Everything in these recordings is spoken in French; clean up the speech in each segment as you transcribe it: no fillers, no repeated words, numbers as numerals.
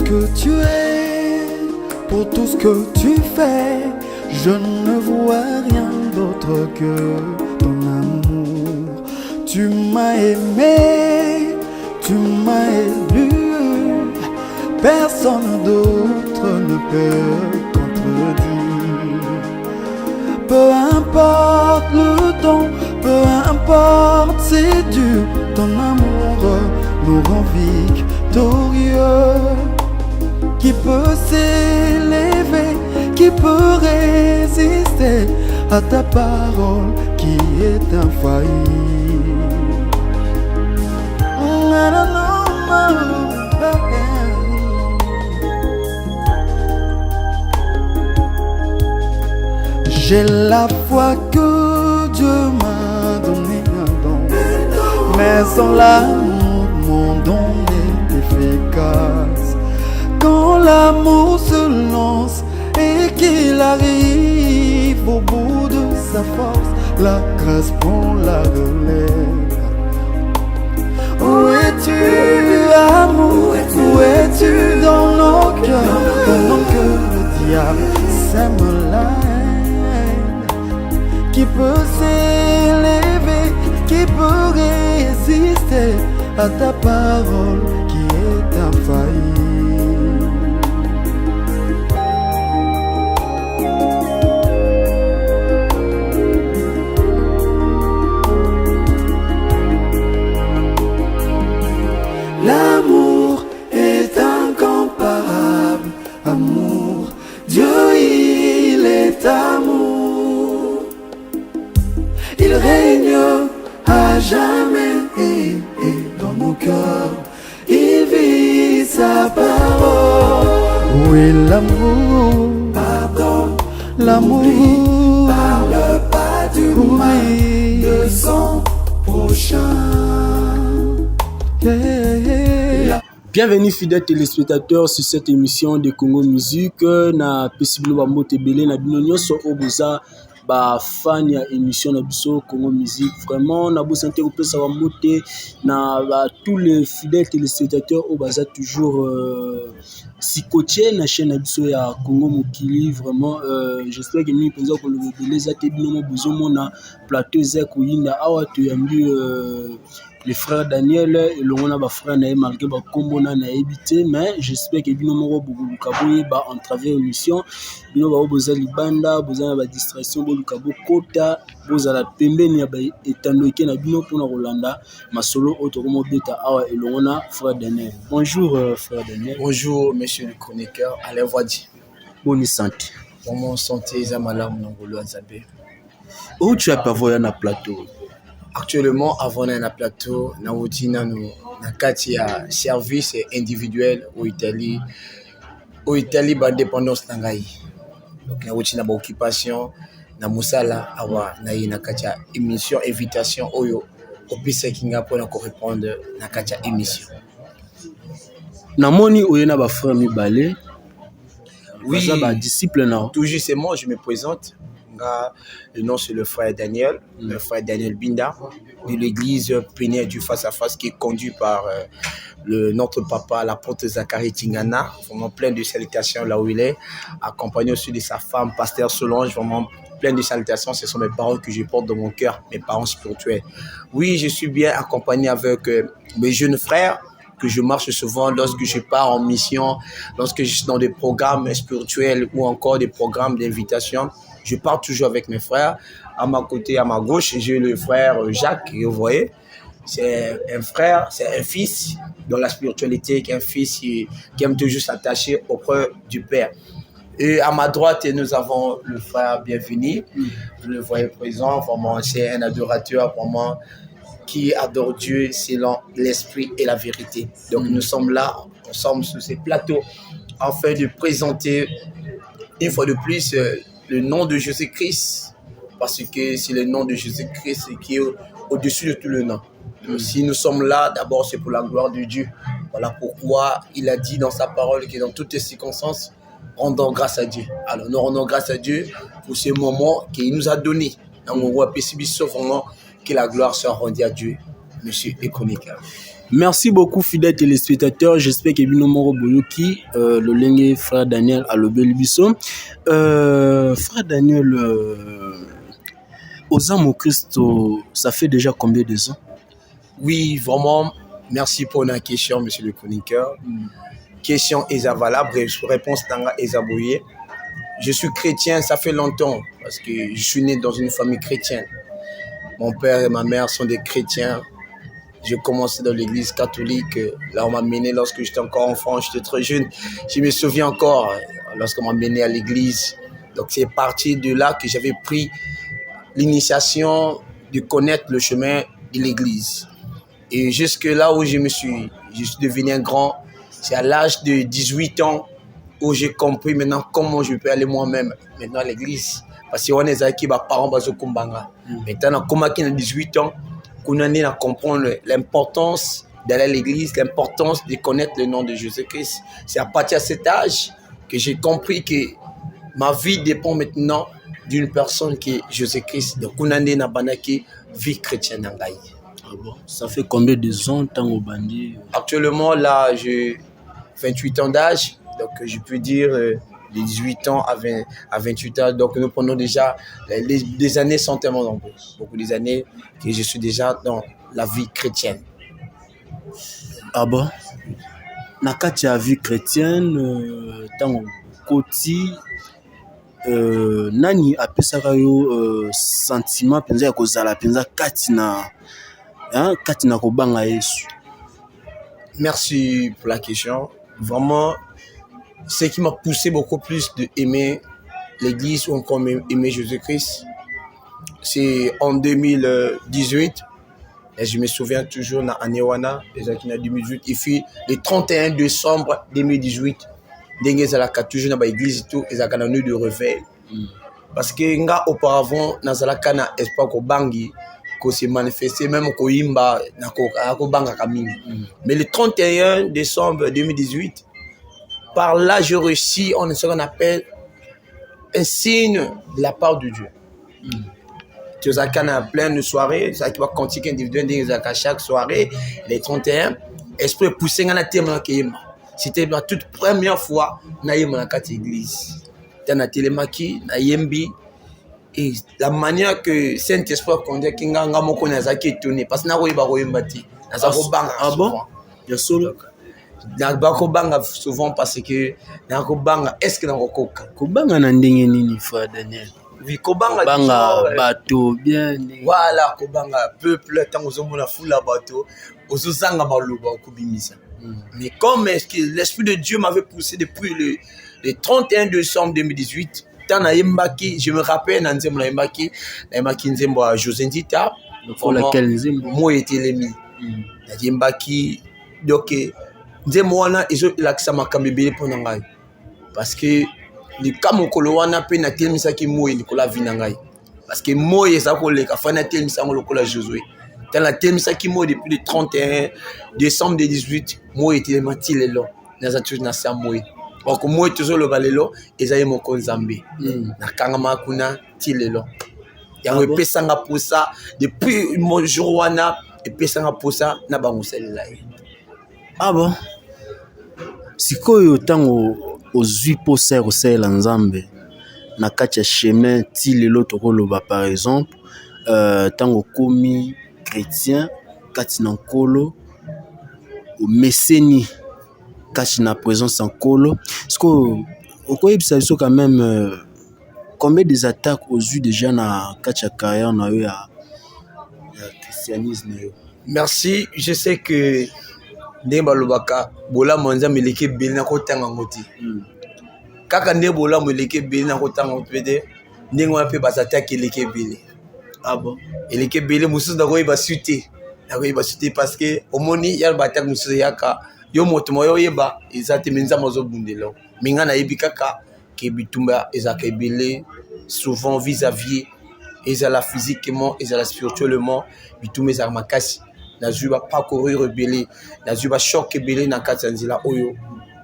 que tu es, pour tout ce que tu fais, je ne vois rien d'autre que ton amour. Tu m'as aimé, tu m'as élu, personne d'autre ne peut contredire. Peu importe le temps, peu importe c'est dur, ton amour nous rend victorieux. Qui peut s'élever, qui peut résister à ta parole qui est infaillible. J'ai la foi que Dieu m'a donné un don, mais sans l'amour, mon don est efficace. Quand l'amour se lance et qu'il arrive au bout de sa force, la grâce prend la relève. Où es-tu, amour? Où es-tu dans nos cœurs? Pendant que le diable sème la haine. Qui peut s'élever, qui peut résister à ta parole qui est infaillible? L'amour est incomparable, amour, Dieu il est amour. Il règne à jamais et dans nos cœurs, il vit sa parole. Où est l'amour? Pardon, l'amour. Parle pas du mal de son prochain. Bienvenue fidèles téléspectateurs sur cette émission de Congo Musique na possible ba moto belé na bino nyonso obuza ba fan ya émission na biso Congo Musique. Vraiment na bosa interrompre sa ba moto na tous les fidèles téléspectateurs obaza toujours si coaché na chaîne na biso ya Congo Mokili. Vraiment j'espère que nous penza ko le belé za te bino mo bozo mona plateau za ko yinda awa to yambi les frères Daniel et l'on a frère naé malgré ba combo na habité, mais j'espère que bino moko beaucoup kaboye ba en travers émission bino ba boza libanda boza ba distraction bo lukabo kota boza la pembeni ya ba etanoike na bino pona Rolanda masolo otokomo beta awa et l'on a frère Daniel. Bonjour frère Daniel. Bonjour monsieur le chroniqueur Alain Voidi. Bonne santé. Bon santé Zamala Mongolo Nzambe. Où tu as pas voyé na plateau? Actuellement, avant un plateau, na routine na kati ya service individuel au Italie ba dépendance nangai. Donc na routine ba occupation na musala awa na kati ya émission invitation oyo opisa kinga pour na répondre na kati ya émission. Na moni oyena ba frère mibale. Oui, ça ba disciple na. Toujours c'est moi, je me présente. Le nom c'est le frère Daniel, le frère Daniel Binda de l'église plénière du face à face qui est conduit par notre papa l'apôtre Zachary Tingana, vraiment plein de salutations là où il est, accompagné aussi de sa femme pasteur Solange, vraiment plein de salutations. Ce sont mes parents que je porte dans mon cœur, mes parents spirituels. Oui, je suis bien accompagné avec mes jeunes frères que je marche souvent lorsque je pars en mission, lorsque je suis dans des programmes spirituels ou encore des programmes d'invitation. Je pars toujours avec mes frères. À ma côté, à ma gauche, j'ai le frère Jacques, vous voyez. C'est un frère, c'est un fils dans la spiritualité, un fils qui aime toujours s'attacher auprès du Père. Et à ma droite, nous avons le frère Bienvenu. Vous le voyez présent, vraiment, c'est un adorateur, vraiment, qui adore Dieu selon l'esprit et la vérité. Donc nous sommes là, ensemble sur ces plateaux, afin de présenter une fois de plus le nom de Jésus-Christ, parce que c'est le nom de Jésus-Christ qui est au-dessus de tout le nom. Donc, si nous sommes là, d'abord c'est pour la gloire de Dieu. Voilà pourquoi il a dit dans sa parole que dans toutes les circonstances, rendons grâce à Dieu. Alors nous rendons grâce à Dieu pour ce moment qu'il nous a donné. Dans mon roi vraiment que la gloire soit rendue à Dieu, monsieur Ekonika. Merci beaucoup, fidèles téléspectateurs. J'espère que Bino Moro Boyoki, le Lengue frère Daniel à l'Obélibiso. Frère Daniel, aux âmes au Christ, ça fait déjà combien de ans? Oui, vraiment, merci pour la question, monsieur le chroniqueur. Question est valable, réponse est abouillée. Je suis chrétien, ça fait longtemps, parce que je suis né dans une famille chrétienne. Mon père et ma mère sont des chrétiens. J'ai commencé dans l'église catholique. Là, on m'a mené lorsque j'étais encore enfant, j'étais très jeune. Je me souviens encore lorsqu'on m'a mené à l'église. Donc, c'est parti de là que j'avais pris l'initiation de connaître le chemin de l'église. Et jusque là où je suis devenu un grand, c'est à l'âge de 18 ans où j'ai compris maintenant comment je peux aller moi-même maintenant à l'église. Parce qu'on est avec mes parents, maintenant, comme à 18 ans, on a comprendre l'importance d'aller à l'église, l'importance de connaître le nom de Jésus-Christ. C'est à partir de cet âge que j'ai compris que ma vie dépend maintenant d'une personne qui est Jésus-Christ. Donc, on a une vie chrétienne. Ah bon? Ça fait combien de ans tant au bandit? Actuellement, là, j'ai 28 ans d'âge. Donc, je peux dire de 18 ans à 28 ans. Donc, nous prenons déjà les années sont tellement nombreuses. Beaucoup des années que je suis déjà dans la vie chrétienne. Ah bon? Na kati ya vie chrétienne, tant koti nani apesaka yo sentiment penza ya kozala penza kati na kobanga Yesu. Merci pour la question. Vraiment, ce qui m'a poussé beaucoup plus de aimer l'église ou encore aimer Jésus-Christ, c'est en 2018. Et je me souviens toujours dans Anewana, les années 2018, il fut le 31 décembre 2018. Dengue zalaka toujours dans l'église et tout, et zalaka na nuit de réveil. Parce que nga auparavant, na zalaka na espoir ko bangi, ko se manifester même ko imba na ko banga kamini. Mais le 31 décembre 2018, par là, je réussis en ce qu'on appelle un signe de la part de Dieu. Tu as plein de soirées, ça qui va continuer individuellement chaque soirée, les 31, esprit poussé dans la témoin qui c'était la toute première fois que j'ai dans l'église. Dans la télémaki, na yembi, et la manière que Saint-Esprit conduit qui nga moko na zaki étonné parce que na royeba royembati na za ko banga. Ah bon? Ya solo. Na ba ko banga souvent parce que na ko banga est-ce que na ko koka ko banga na ndenge nini frère Daniel? Oui, ko banga bateau bien. Voilà, ko banga peuple tant aux hommes la foule la bateau aux sanga maloba ko bimisa. Mais comme l'esprit de Dieu m'avait poussé depuis le 31 décembre 2018, tant na yembaki, je me rappelle na nzembo na yembaki nzembo à José Ndita pour laquelle nzembo moi était l'emi. Na yembaki donc nzembo wana ezo lakisa makambe belé pour ngai parce que le kamokolo wana pe na telmisaki moi likola vina ngai parce que moi eza ko leka fa na telmisa ngolokola Josué. Dans la telmisaki moi depuis le 31 décembre 2018, moi était le mati lelo na za toujours na sa moi. Donc moi toujours le balelo ezaye moko nzambe. Na kangama kuna ti lelo. Ya ngo pesanga pour ça depuis mon jour wana et pesanga pour ça na bango selela. Ah bon? Sikoyo tango ozwi posa kosala nzambe na kati ya chemin ti lelo tokoloba par exemple tango komi chrétien kati na nkolo meseni kati na présence en kolo siko okoyebisa biso quand même combien des attaques aux yeux déjà na kati ya carrière na yo ya christianisme yo? Merci, je sais que ndemba lobaka bola monza meleke belina ko tanga ngoti kaka nde bola meleke belina ko tanga ngoti ndengo pe bazataki eleke bele. Ah bon? Eleke bele mususu da ko yeba suite parce que omoni ya batak mususu yaka yo moto moyo yeba ezate menza mozo bundelo minga na yebi kaka ke bitumba ezaka bele souvent vis-à-vis ezala physiquement ezala spirituellement bitumba ezaka makasi na zuba parcourir rebelle na zuba choc rebelle na kati nzila oyo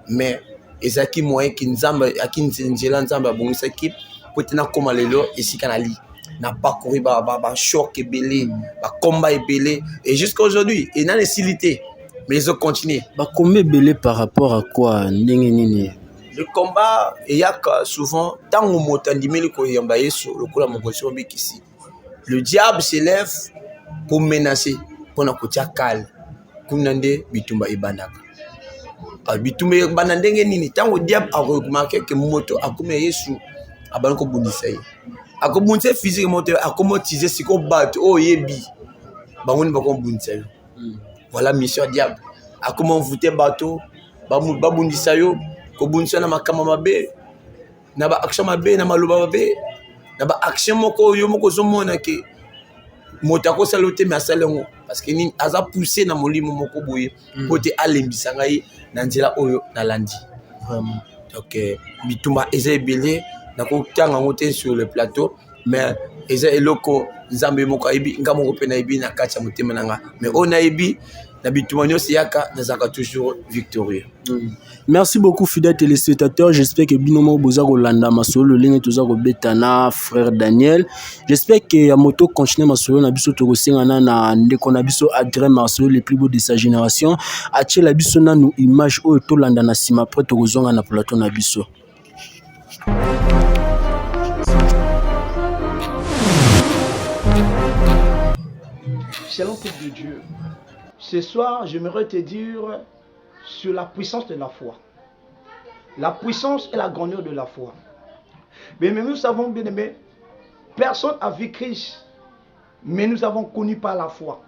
mais ezaki moyen ki nzamba akinzela nzamba bongisa ki potena koma lelo esika na li na parcourir ba choc rebelle ba combat rebelle et jusqu'à aujourd'hui et na nécessité Mais ils ont continué. Bah, combien belé par rapport à quoi? Le combat, il y a souvent, tant on m'entendimé le koyambaye sur le coup la mokotion bikisi. Le diable s'élève pour menacer, pour nous dire calme. Kunande bitumba ibandaka. Bitumba ibandande nini tant au diable a remarqué que moto a comme Yesu a ban ko bundisa ye. A ko bundisa physique moto a comme tiser si ko bat oh yebi. Bangun ba ko bundisa. Voilà mission diable. A comment voûter bateau, ba bundisa yo. Ko bundisa na makama mabe. Na ba action mabe na maloba mabe. Na ba action moko yo moko zomona ke motako salote mais asalengo parce que ni aza poussé na molimo moko boye côté alembisa ngai na nzela oyo na landi vraiment. Donc bitumba eza ebele na ko tanga ngote sur le plateau mais eza eloko nzambe moko ayibi nga moko pe na yibi na kati ya motema nanga mais on a yibi na bitumba nyonso yaka nazaka toujours victorieux. Merci beaucoup fidèles téléspectateurs. J'espère que binomo boza kolanda masolo lenge toza kobetana frère Daniel. J'espère que ya moto continuer masolo na biso to kosengana na ndeko na biso Adrien Marcelo le plus beau de sa génération. Atie la biso na nous image o to landa na sima après to kozonga na plateau na biso. Shalom peuple de Dieu. Ce soir, j'aimerais te dire sur la puissance de la foi. La puissance et la grandeur de la foi. Mais nous savons bien aimé, personne n'a vu Christ, mais nous avons connu par la foi.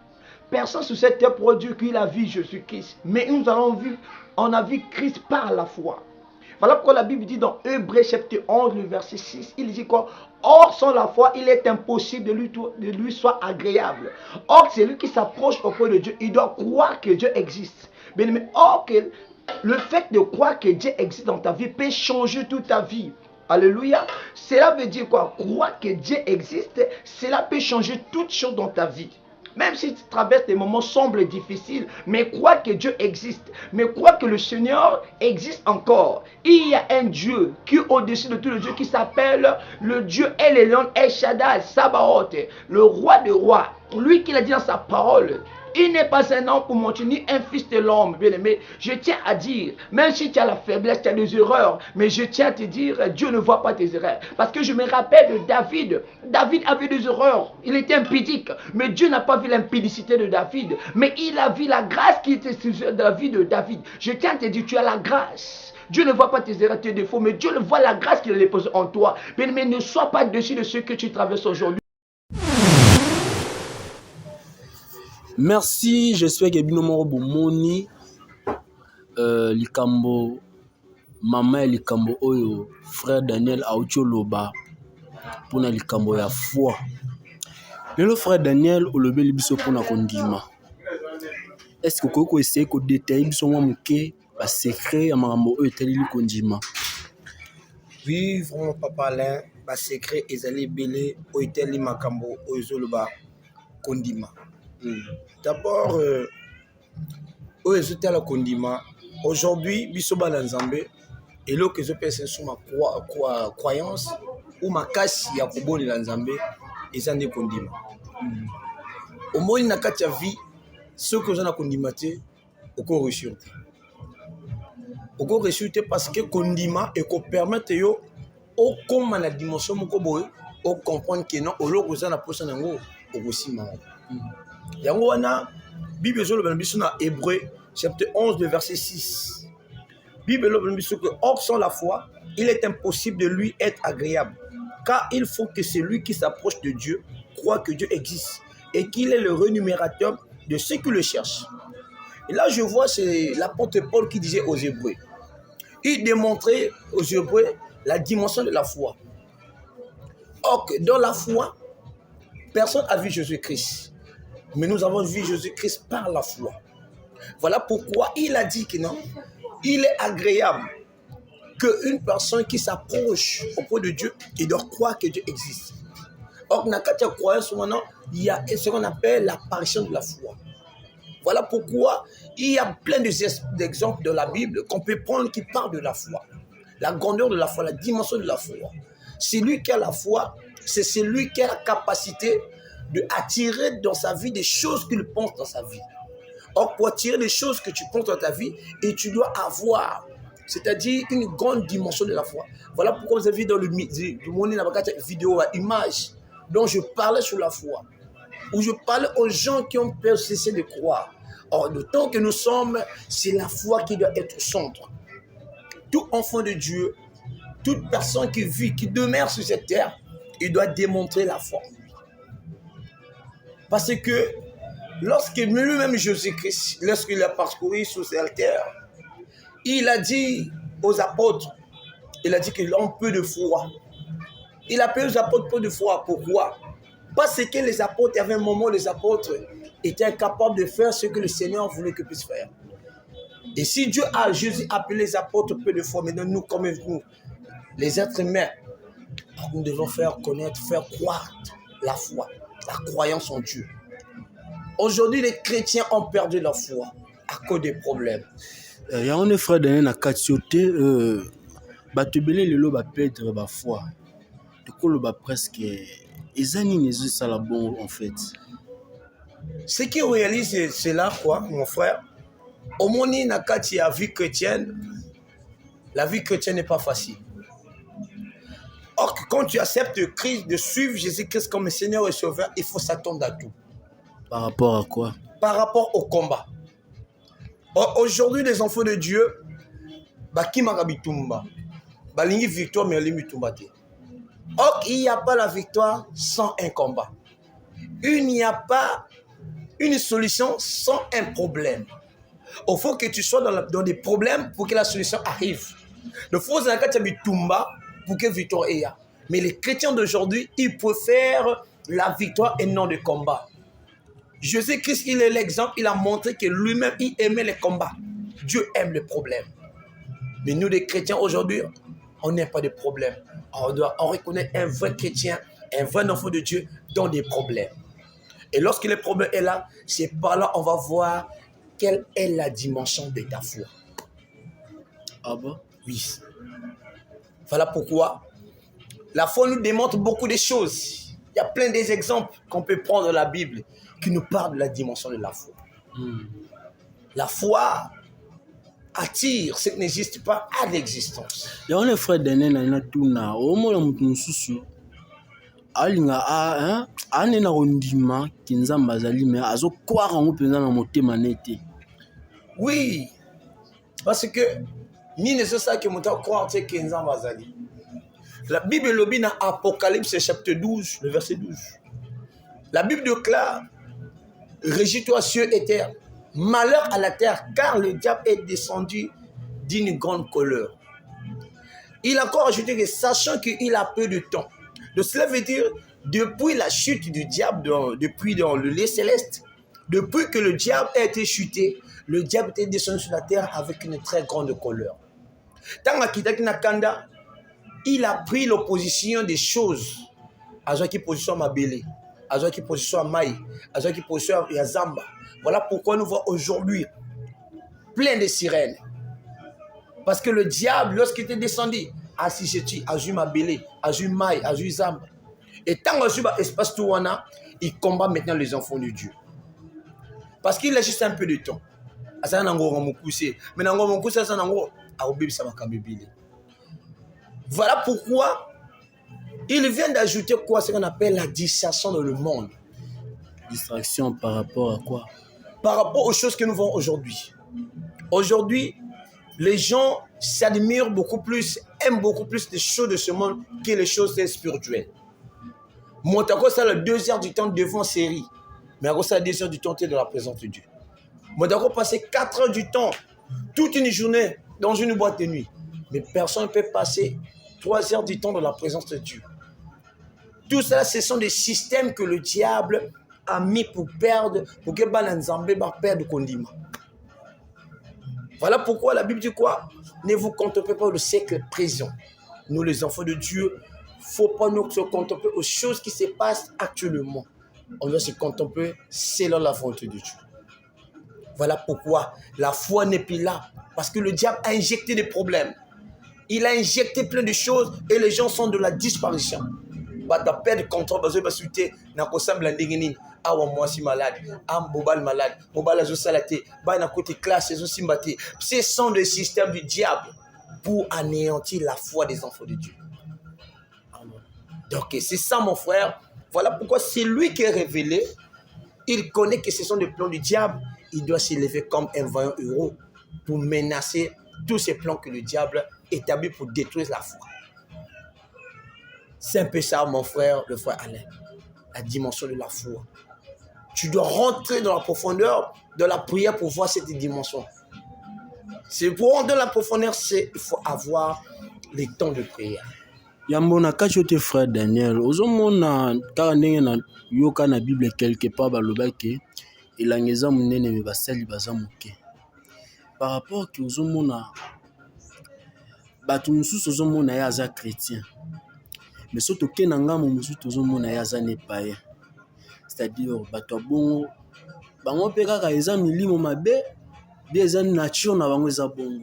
Personne sur cette terre produit qu'il a vu Jésus-Christ, mais on a vu Christ par la foi. Voilà pourquoi la Bible dit dans Hébreux chapitre 11, le verset 6, il dit quoi? Or, sans la foi, il est impossible de lui soit agréable. Or, c'est lui qui s'approche auprès de Dieu, il doit croire que Dieu existe. Bien aimé, or, le fait de croire que Dieu existe dans ta vie peut changer toute ta vie. Alléluia. Cela veut dire quoi? Croire que Dieu existe, cela peut changer toute chose dans ta vie. Même si tu traverses des moments sombres et difficiles, mais crois que Dieu existe. Mais crois que le Seigneur existe encore. Il y a un Dieu qui est au-dessus de tous les dieux, qui s'appelle le Dieu El Elyon, El Shaddai, Sabaoth, le roi des rois. Lui qui l'a dit dans sa parole. Il n'est pas un homme pour mentir, ni un fils de l'homme, bien aimé. Je tiens à dire, même si tu as la faiblesse, tu as des erreurs, mais je tiens à te dire, Dieu ne voit pas tes erreurs. Parce que je me rappelle de David. David avait des erreurs. Il était impudique. Mais Dieu n'a pas vu l'impudicité de David. Mais il a vu la grâce qui était sur la vie de David. Je tiens à te dire, tu as la grâce. Dieu ne voit pas tes erreurs, tes défauts, mais Dieu voit la grâce qu'il a déposée en toi. Bien aimé, ne sois pas dessus de ce que tu traverses aujourd'hui. Merci, j'espère que binomo bomoni likambo mama et likambo oyo frère Daniel audio loba pona likambo ya foi. Le frère Daniel olobeli biso pona kondima. Est-ce que koko essayer ko détailler biso mwa muke ba secret ya makambo oyo etali kondima? Oui, vraiment papa Alain, ba secret ezali belé oyo etali makambo oyo zoloba kondima. D'abord, aujourd'hui, bisoba nzambe et lo que je pense sur ma croyance ou ma kasi ya koboni na nzambe ezande kondima. Au moins na kati ya vie ce que j'en a kondima te oko réussir. Oko réussir parce que kondima et ko permettre yo o comme na dimension moko boy o comprendre que non o lo ko za na posa nango oko sima. Yango wana Bible ezoloba na biso na Hébreux chapitre 11 le verset 6. Bible ezoloba na biso que or sans la foi, il est impossible de lui être agréable, car il faut que celui qui s'approche de Dieu croit que Dieu existe et qu'il est le rémunérateur de ceux qui le cherchent. Et là je vois c'est l'apôtre Paul qui disait aux Hébreux. Il démontrait aux Hébreux la dimension de la foi. Or que dans la foi, personne n'a vu Jésus-Christ. Mais nous avons vu Jésus-Christ par la foi. Voilà pourquoi il a dit que non, il est agréable qu'une personne qui s'approche auprès de Dieu, il doit croire que Dieu existe. Or, dans la croyance, il y a ce qu'on appelle l'apparition de la foi. Voilà pourquoi il y a plein d'exemples de la Bible qu'on peut prendre qui parlent de la foi. La grandeur de la foi, la dimension de la foi. Celui qui a la foi, c'est celui qui a la capacité de attirer dans sa vie des choses qu'il pense dans sa vie. Or, pour attirer les choses que tu penses dans ta vie, et tu dois avoir, c'est-à-dire une grande dimension de la foi. Voilà pourquoi vous avez vu dans le monde, vidéo à image dont je parlais sur la foi, où je parlais aux gens qui ont peur de cesser de croire. Or, le temps que nous sommes, c'est la foi qui doit être au centre. Tout enfant de Dieu, toute personne qui vit, qui demeure sur cette terre, il doit démontrer la foi. Parce que lorsque lui-même Jésus-Christ, lorsqu'il a parcouru sur cette terre, il a dit aux apôtres, il a dit qu'ils ont peu de foi. Il a appelé aux apôtres peu de foi. Pourquoi? Parce que les apôtres, il y avait un moment où les apôtres étaient incapables de faire ce que le Seigneur voulait qu'ils puissent faire. Et si Jésus a appelé les apôtres peu de foi, maintenant nous, comme nous, les êtres humains, nous devons faire connaître, faire croire la foi, la croyance en Dieu. Aujourd'hui, les chrétiens ont perdu leur foi à cause des problèmes. Il y a un frère dans la catioté, batubele lelo ba perdre ba foi. Du coup, le presque ezani nezu ça la bon en fait. Ce qui réalise c'est là quoi, mon frère. Au monde na kati ya vie chrétienne, la vie chrétienne n'est pas facile. Or, quand tu acceptes Christ, de suivre Jésus-Christ comme Seigneur et Sauveur, il faut s'attendre à tout. Par rapport à quoi? Par rapport au combat. Aujourd'hui, les enfants de Dieu, qui magabitumba, balingi victoire mais limitumba te. Or, il n'y a pas la victoire sans un combat. Il n'y a pas une solution sans un problème. Il faut que tu sois dans des problèmes pour que la solution arrive. Il faut que tu tumba pour que la victoire ait. Mais les chrétiens d'aujourd'hui, ils préfèrent la victoire et non le combat. Jésus-Christ, il est l'exemple, il a montré que lui-même, il aimait les combats. Dieu aime les problèmes. Mais nous, les chrétiens, aujourd'hui, on n'a pas de problème. On reconnaît un vrai chrétien, un vrai enfant de Dieu dans des problèmes. Et lorsque le problème est là, c'est par là qu'on va voir quelle est la dimension de ta foi. Ah bon? Oui. Voilà pourquoi la foi nous démontre beaucoup de choses. Il y a plein d'exemples qu'on peut prendre dans la Bible qui nous parlent de la dimension de la foi. La foi attire ce qui n'existe pas à l'existence. Il y a un frère d'année na tuna au moins mutu susu alinga a ane na rondima kinzamba azali mais azo croire en penza na motema nete. Oui, parce que ni ne c'est ça que mutu croire que kinzamba azali. La Bible le dit dans Apocalypse chapitre 12, le verset 12. La Bible déclare: Régis-toi cieux et terre, malheur à la terre, car le diable est descendu d'une grande colère. Il a encore ajouté que sachant qu'il a peu de temps. Donc cela veut dire, depuis la chute du diable, depuis dans le lieu céleste, depuis que le diable a été chuté, le diable était descendu sur la terre avec une très grande colère. Tant qu'il Nakanda, il a pris l'opposition des choses. À qui position à Mabélé, à qui position à Maï, à qui position à Zamba. Voilà pourquoi nous voyons aujourd'hui plein de sirènes. Parce que le diable, lorsqu'il était descendu, à Sicheti, à Mabélé, à Maï, à Zamba. Et tant que l'espace Touana, il combat maintenant les enfants de Dieu. Parce qu'il a juste un peu de temps. Voilà pourquoi il vient d'ajouter quoi, ce qu'on appelle la distraction dans le monde. Distraction par rapport à quoi? Par rapport aux choses que nous voyons aujourd'hui. Aujourd'hui, les gens s'admirent beaucoup plus, aiment beaucoup plus les choses de ce monde que les choses spirituelles. Moi, c'est la 2 heures du temps devant série. Mais c'est la 2 heures du temps de la présence de Dieu. Moi, j'ai passé 4 heures du temps, toute une journée, dans une boîte de nuit. Mais personne ne peut passer 3 heures du temps dans la présence de Dieu. Tout ça, ce sont des systèmes que le diable a mis pour perdre, pour que Balanzambé perde le condiment. Voilà pourquoi la Bible dit quoi? Ne vous contempez pas le siècle présent. Nous, les enfants de Dieu, il ne faut pas nous se contempler aux choses qui se passent actuellement. On doit se contempler selon la volonté de Dieu. Voilà pourquoi la foi n'est plus là. Parce que le diable a injecté des problèmes. Il a injecté plein de choses et les gens sont de la disparition. awa mwasi malade, am bobal malade, bobal azo salate, ba na côté classe azo simbate. Ce sont des systèmes du diable pour anéantir la foi des enfants de Dieu. Donc c'est ça mon frère. Voilà pourquoi c'est lui qui est révélé. Il connaît que ce sont des plans du diable. Il doit s'élever comme un vaillant héros pour menacer tous ces plans que le diable établit pour détruire la foi. C'est un peu ça, mon frère, le frère Alain. La dimension de la foi. Tu dois rentrer dans la profondeur de la prière pour voir cette dimension. C'est pour rentrer dans la profondeur, il faut avoir les temps de prière. Yambona kachote frère Daniel, ozomona karandenge na yoka na Bible quelque part balobaki elangeza munene me basali bazamuke. Par rapport que ozomona batu mususu ozomona ya za chrétien. Mais surtout que nangamo mususu ozomona ya za ne païen. C'est-à-dire batu bongo bango pe kaka eza milimo mabe, bien eza nature na bango eza bongo.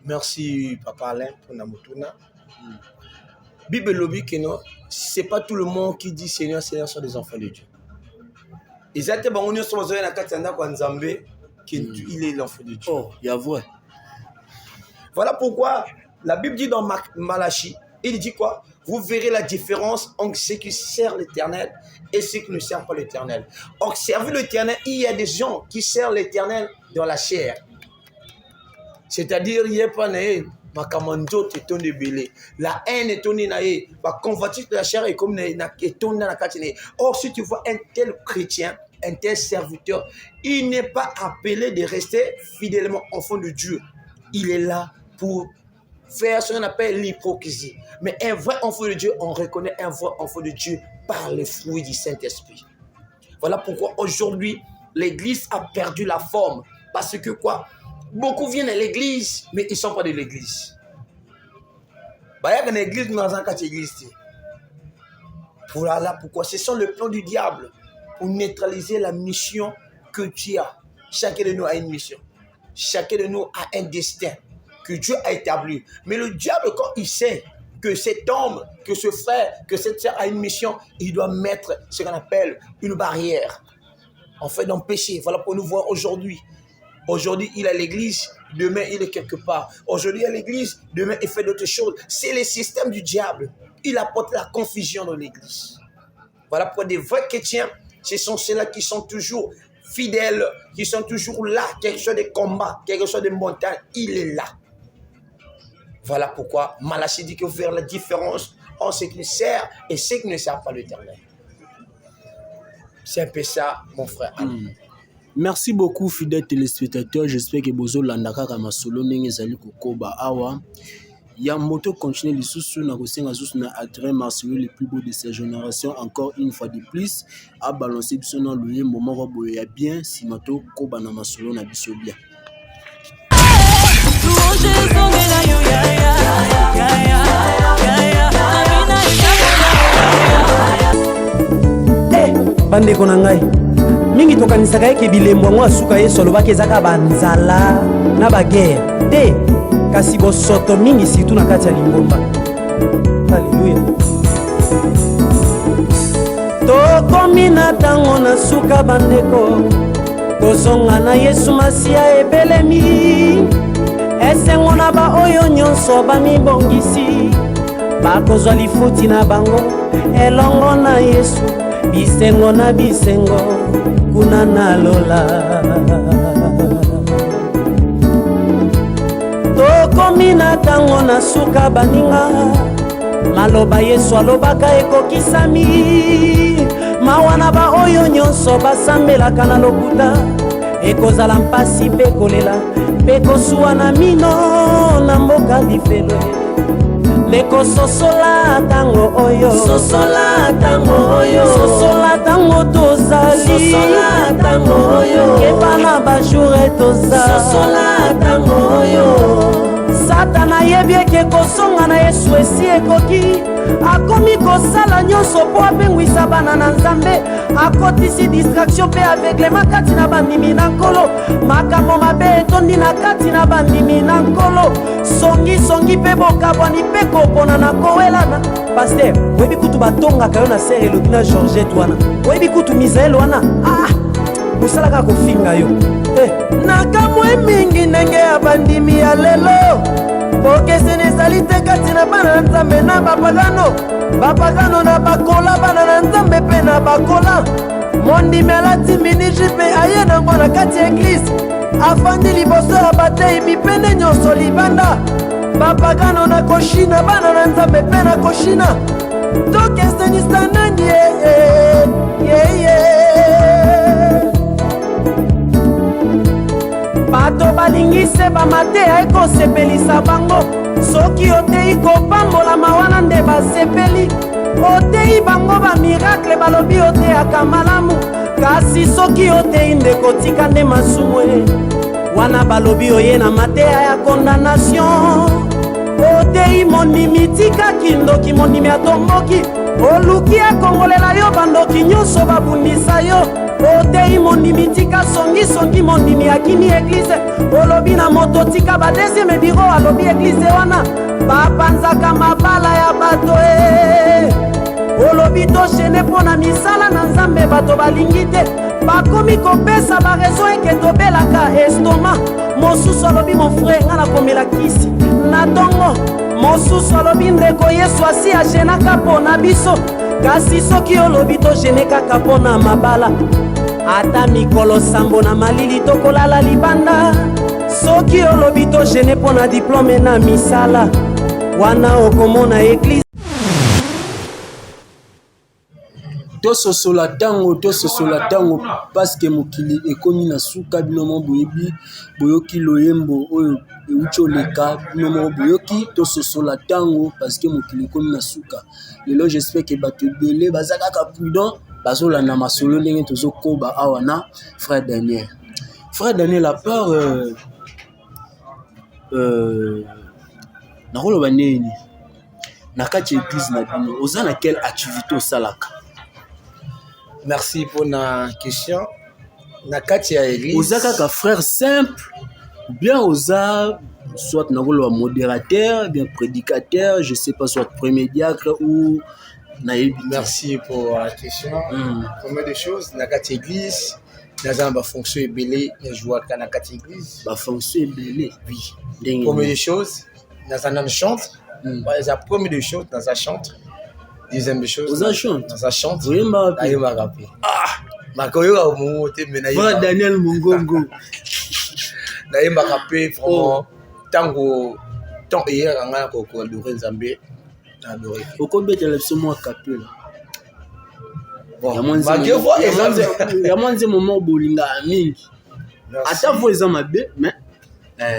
Merci Papa Alain pour namutuna. Bible lobby que non, c'est pas tout le monde qui dit Seigneur, Seigneur sont des enfants de Dieu. Exactement, on est sur la katana kwa Nzambe qu'il est l'enfant de Dieu. Oh, y a vrai. Voilà pourquoi la Bible dit dans Malachie, il dit quoi? Vous verrez la différence entre ceux qui servent l'Éternel et ceux qui ne servent pas l'Éternel. Or, servir l'Éternel, il y a des gens qui servent l'Éternel dans la chair. C'est-à-dire, il n'y a pas la haine est tournée naïe, la convoitise de la chair est comme est tournée dans la catine. Or, si tu vois un tel chrétien, un tel serviteur, il n'est pas appelé de rester fidèlement enfant de Dieu. Il est là pour faire ce qu'on appelle l'hypocrisie. Mais un vrai enfant de Dieu, on reconnaît un vrai enfant de Dieu par les fruits du Saint-Esprit. Voilà pourquoi aujourd'hui, l'Église a perdu la forme. Parce que quoi? Beaucoup viennent à l'église, mais ils ne sont pas de l'église. Voilà pourquoi ce sont les plans du diable pour neutraliser la mission que tu as. Chacun de nous a une mission. Chacun de nous a un destin que Dieu a établi. Mais le diable, quand il sait que cet homme, que ce frère, que cette sœur a une mission, il doit mettre ce qu'on appelle une barrière. En fait, d'empêcher. Voilà pour nous voir aujourd'hui. Aujourd'hui, il est à l'église, demain, il est quelque part. Aujourd'hui, il est à l'église, demain, il fait d'autres choses. C'est le système du diable. Il apporte la confusion dans l'église. Voilà pourquoi des vrais chrétiens, ce sont ceux-là qui sont toujours fidèles, qui sont toujours là, quelque chose de combat, quelque chose de montagne, il est là. Voilà pourquoi Malachie dit que vous verrez la différence entre ceux qui servent et ceux qui ne servent pas l'Éternel. C'est un peu ça, mon frère. Merci beaucoup, fidèles téléspectateurs. J'espère que vous avez ma solo n'engezali kokoba awa. Ya moto continue les sous na kosenga sous na Adrien Marcello, le plus beau de sa génération, encore une fois de plus à balancer biso na le moment va boya bien si moto koba na masolo na biso bien. Bande ko na ngai mingi tokanisaka eke bilembo yango asuka ye solobaki ezaka banzala na baguerre te kasi bosoto mingi surtout na kati ya lingomba. Alleluya. Tokomi na ntango na suka bandeko kozonga na Yesu Masiya ebelemi esengo na baoyo nyonso bamibongisi bakozwa lifuti na bango elongo na Yesu bisengo na bisengo kuna na lola. Tokomi na ntango na suka baninga maloba Yesu alobaka ekokisami mawa na baoyo nyonso basambelaka na lokuta ekozala mpasi mpe kolela mpe kosuwa na mino na mboka bifelo Leko sosola tango oyo, sosola tango oyo, sosola tango tozali, sosola tango oyo, kepana bajure tozali, sosola tango oyo, Satana yebi eke kosonga na Yesu esi ekoki. Akomi kosala nyonso po apengwisa bana na Nzambe. Akotisi distraction pe aveuglement kati na bandimi na nkolo. Makambo mabe etondi na kati na bandimi na nkolo. Songi pe bokabwani pe kopona na kowelana. Pasteur, webi kutu batonga kayo na sere elobi na Georgette wana. Webi kutu Misael wana. Musalaka kofinga yo. Nakamwe mingi ndenge ya bandimi ya lelo. Bokese nezali te kati na bana na Nzambe na bapagano na bakola bana na Nzambe pe na bakola. Mondimi alati miniji pe aye nango na kati ya eglise. Afandi liboso ya batei mipende nyonso libanda. Bapagano na koshina bana na Nzambe pe na koshina. Tokese nistanani bato balingise bamateya ekosepelisa bango. Soki otei kopambola mawana nde basepeli. Otei bango bamiracle balobi oteyaka malamu. Kasi soki otei nde kotika nde masumu wana balobi oye na mateya ya condamnation. Otei monimi tika kindoki monimi atomboki. Oluki akongolela yo bandoki nyonso babundisa yo. Otei mondimi tika songi mondimi akini eglise. Olobi na moto tika ba deuxième biro alobi eglise wana. Bapanzaka mabala ya bato Olobi to shene pona misala na Nzambe bato balingi te. Bakomi kopesa ba raison eke tobelaka estoma. Mosusu alobi mon frère ngana komela kisi na tongo. Mosusu alobi ndeko Yesu asi ajenaka pona biso. Kasi soki olobi to jene kaka pona mabala. Ata mikolo sambo na malili tokolala libanda. Soki olobi to jene pona diplome na misala. Wana okomona eglise. tososola tango parce que mokili ekomi na suka bino mo boyebi boyoki loyembo oyo euti oleka bino mo boyoki tososola tango parce que mokili ekomi na suka. Lelo j'espère que bato ebele baza kaka prudent bazolanda masolo ndenge tozokoba awa na frère Daniel à part nakoloba nini na kati ya église na bino oza na quelle activité osalaka? Merci pour la question. Na kati ya église oza kaka frère simple bien oza soit nakoloba modérateur bien prédicateur je sais pas soit premier diacre ou nayebi. Merci pour la question. Combien de choses na kati ya église naza ba fonction ebele na joua kana kati ya église ba fonction ebele oui. Combien de choses naza na chante la première des choses naza chante. Deuxième des choses naza chante oui ma rapper makoyo mo te mena frère Daniel Mongongo na yemba rapper vraiment tango hier ngana ko adorer Nzambe na adorer okobetela biso mo capella ya mwanze moment bolinga mingi ata vo eza mabe mais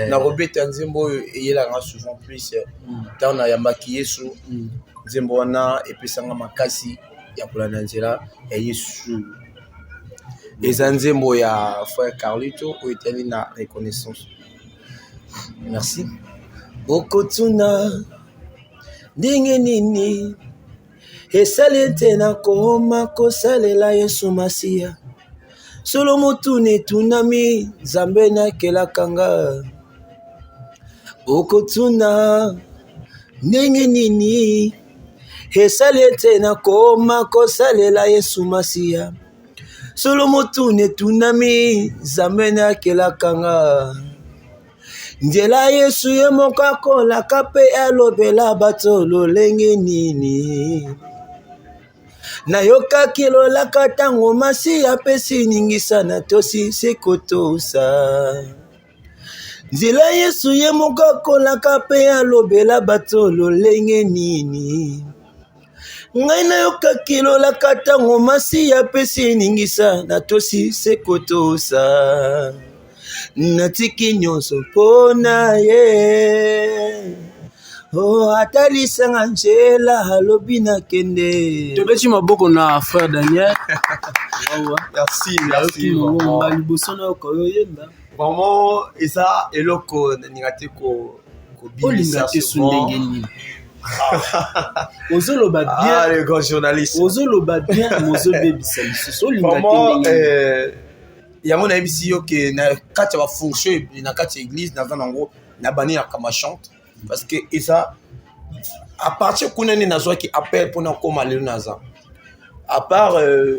na robeta nzembo eyelanga souvent plus tant na yambaki Yesu nzembo wana epesanga makasi ya kolanda nzela ya Yesu eza nzembo ya frère Carlito oyo etali na reconnaissance. Merci. Okotuna ndenge nini esali te na koma kosalela Yesu Masiya solo motune tunami Nzambe nakelaka nga. Okotuna ndenge nini esali te na koma kosalela Yesu Masiya solo motune tunami Nzambe nakelaka nga. Nzela Yesu ye moko akolaka pe alobela bato lolenge nini nayokaki lolaka ntango Masiya apesi ningisa na tosi sekotosa. Nzela Yesu ye moko akolaka pe alobela bato lolenge nini ngai nayokaki lolaka ntango Masiya apesi ningisa na tosi sekotosa. Natiki nyonso mpona ye atalisanga njela alobi nakende. Tobeti maboko na frère Daniel. Merci liboso na okoyo yemba vraiment eza eloko ninga te olinga te so ndenge nini ozoloba bien le grand journaliste ozoloba bien mozobebisa lisusu olinga te vraiment ndenge yango nayebisi yo ke na kati ya bafonction na kati ya église naza nango na bani ya kama chante parce que eza à partir kuna nde nazwaki appel mpona koma lelo naza à part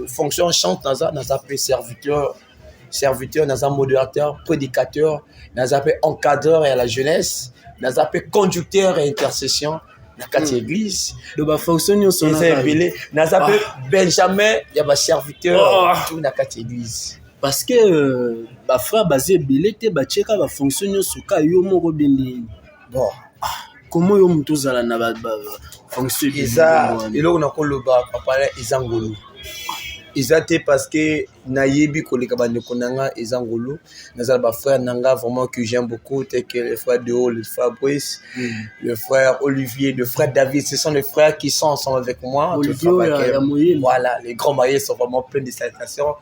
fonction chante naza pe serviteur naza modérateur prédicateur naza pe encadreur ya la jeunesse naza pe conducteur et intercession na kati ya église do bafonction nyonso eza ebele naza pe benjamin ya baserviteur tout na kati ya église parce que bafrère baza ebele te batieka bafonction nyonso ka yo moko bendeni bon comment yo moto ozala na bafonction eza eloko nakoloba papa eza ngolu eza te parce que nayebi koleka bandeko nanga eza ngolu nazala bafrère nanga vraiment que j'aime beaucoup tel que le frère Deo, le frère Brice, le frère Olivier, le frère David, ce sont les frères qui sont ensemble avec moi. Voilà, les grands mariés sont vraiment pleins de salutations.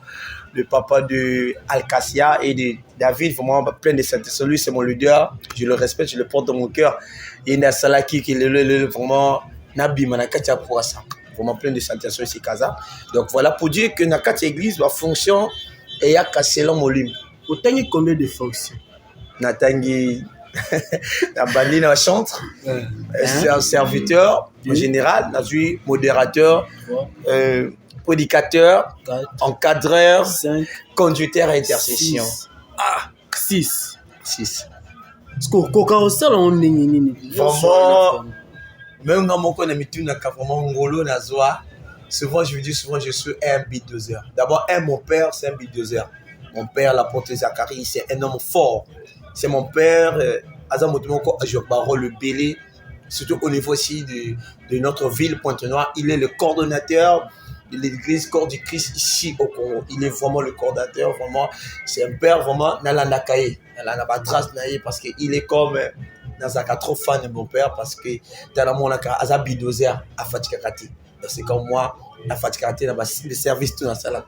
Le papa de Alcacia et de David, vraiment plein de salutations. Lui, c'est mon leader, je le respecte, je le porte dans mon cœur. Et Nasalaki qui est vraiment Nabi Manakatia pour ça. Vraiment plein de salutations ici, Kaza. Donc voilà, pour dire que dans cette église, la fonction est à casser l'homme au lim. Vous avez combien de fonctions? Natangi, la bandine à chantre, c'est un serviteur en général, nazi modérateur, prédicateur, encadreur, 5, conducteur et intercession. 6. Vraiment, même dans mon cas, vraiment ngolo nazwa. Souvent, je vous dis, je suis un beatdozer. D'abord, mon père, c'est un beatdozer. Mon père, l'apôtre Zacharie, c'est un homme fort. C'est mon père, Azamotumoko Ajokbaro, le Bélé, surtout au niveau aussi de notre ville, Pointe-Noire. Il est le coordonnateur de l'église Corps du Christ ici au Congo. Il est vraiment le coordonnateur, vraiment. C'est un père vraiment, Nalandakaye, Nalandabatras Naye, parce qu'il est comme, Nazaka trop fan de mon père, parce que dans le monde, Azabidozer, à Fatikakati. C'est comme moi, à Fatikakati, dans le service tout dans Salak,